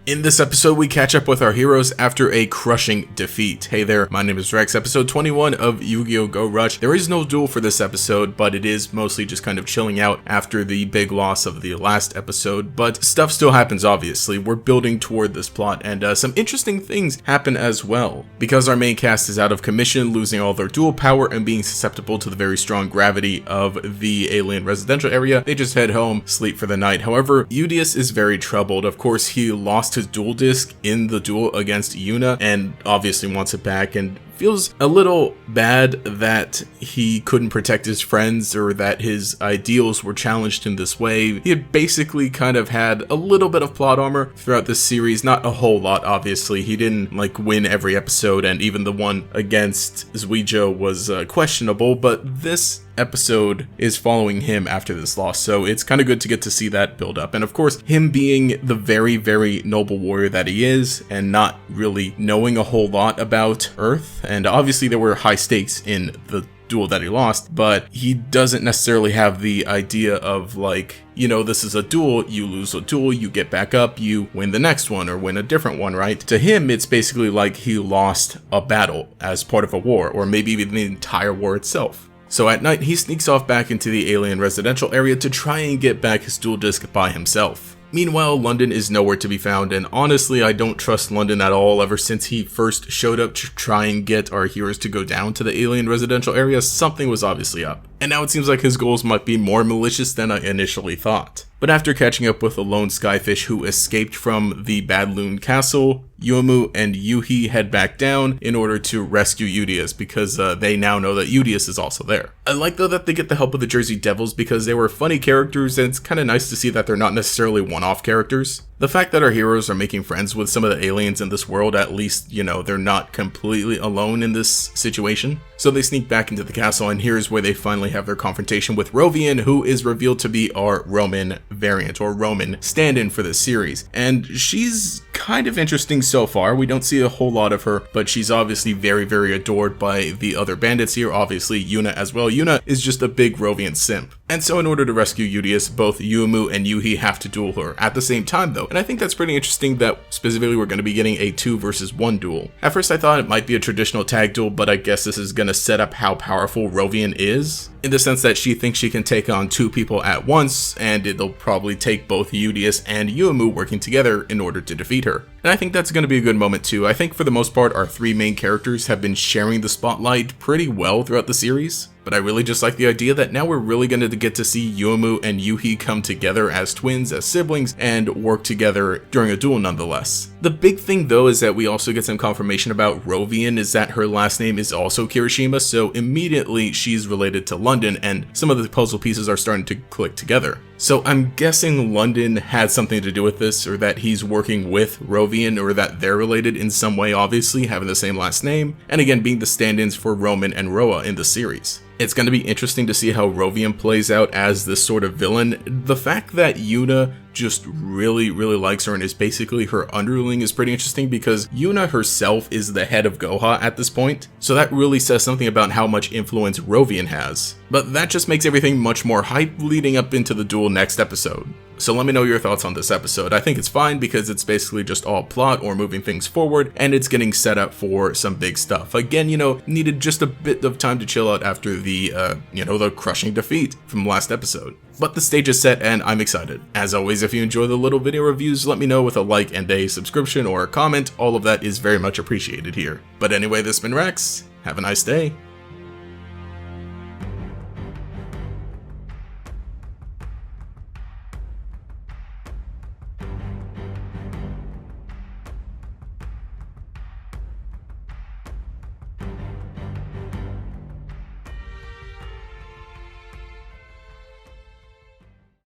In this episode, we catch up with our heroes after a crushing defeat. Hey there, my name is Rex, episode 21 of Yu-Gi-Oh! Go Rush. There is no duel for this episode, but it is mostly just kind of chilling out after the big loss of the last episode, but stuff still happens obviously. We're building toward this plot, and some interesting things happen as well. Because our main cast is out of commission, losing all their dual power and being susceptible to the very strong gravity of the alien residential area, they just head home, sleep for the night. However, Udius is very troubled. Of course, he lost his dual disc in the duel against Yuna and obviously wants it back, and feels a little bad that he couldn't protect his friends or that his ideals were challenged in this way. He had basically kind of had a little bit of plot armor throughout this series, not a whole lot obviously. He didn't win every episode, and even the one against Zuijo was questionable, but this episode is following him after this loss, so it's kind of good to get to see that build up. And of course, him being the very, very noble warrior that he is and not really knowing a whole lot about Earth, and obviously there were high stakes in the duel that he lost, but he doesn't necessarily have the idea of this is a duel, you lose a duel, you get back up, you win the next one or win a different one, right? To him, it's basically like he lost a battle as part of a war, or maybe even the entire war itself. So at night, he sneaks off back into the alien residential area to try and get back his dual disc by himself. Meanwhile, London is nowhere to be found, and honestly, I don't trust London at all. Ever since he first showed up to try and get our heroes to go down to the alien residential area, something was obviously up. And now it seems like his goals might be more malicious than I initially thought. But after catching up with a lone skyfish who escaped from the Badloon Castle, Yomu and Yuhi head back down in order to rescue Udius, because they now know that Udius is also there. I like though that they get the help of the Jersey Devils because they were funny characters, and it's kind of nice to see that they're not necessarily one-off characters. The fact that our heroes are making friends with some of the aliens in this world, at least, they're not completely alone in this situation. So they sneak back into the castle, and here's where they finally have their confrontation with Rovian, who is revealed to be our Roman variant, or Roman stand-in for this series. And she's kind of interesting so far. We don't see a whole lot of her, but she's obviously very, very adored by the other bandits here, obviously Yuna as well. Yuna is just a big Rovian simp. And so in order to rescue Udius, both Yumu and Yuhi have to duel her at the same time though. And I think that's pretty interesting that specifically we're going to be getting a 2 versus 1 duel. At first I thought it might be a traditional tag duel, but I guess this is going to set up how powerful Rovian is, in the sense that she thinks she can take on 2 people at once, and it'll probably take both Udius and Yumu working together in order to defeat her. And I think that's going to be a good moment too. I think for the most part our 3 main characters have been sharing the spotlight pretty well throughout the series. But I really just like the idea that now we're really going to get to see Yomu and Yuhi come together as twins, as siblings, and work together during a duel nonetheless. The big thing though is that we also get some confirmation about Rovian is that her last name is also Kirishima, so immediately she's related to London, and some of the puzzle pieces are starting to click together. So I'm guessing London had something to do with this, or that he's working with Rovian, or that they're related in some way, obviously, having the same last name, and again being the stand-ins for Roman and Roa in the series. It's going to be interesting to see how Rovian plays out as this sort of villain. The fact that Yuna just really likes her and is basically her underling is pretty interesting, because Yuna herself is the head of Goha at this point, so that really says something about how much influence Rovian has. But that just makes everything much more hype leading up into the duel next episode. So let me know your thoughts on this episode. I think it's fine because it's basically just all plot or moving things forward, and it's getting set up for some big stuff. Again, needed just a bit of time to chill out after the, the crushing defeat from last episode. But the stage is set and I'm excited. As always, if you enjoy the little video reviews, let me know with a like and a subscription or a comment. All of that is very much appreciated here. But anyway, this has been Rex. Have a nice day.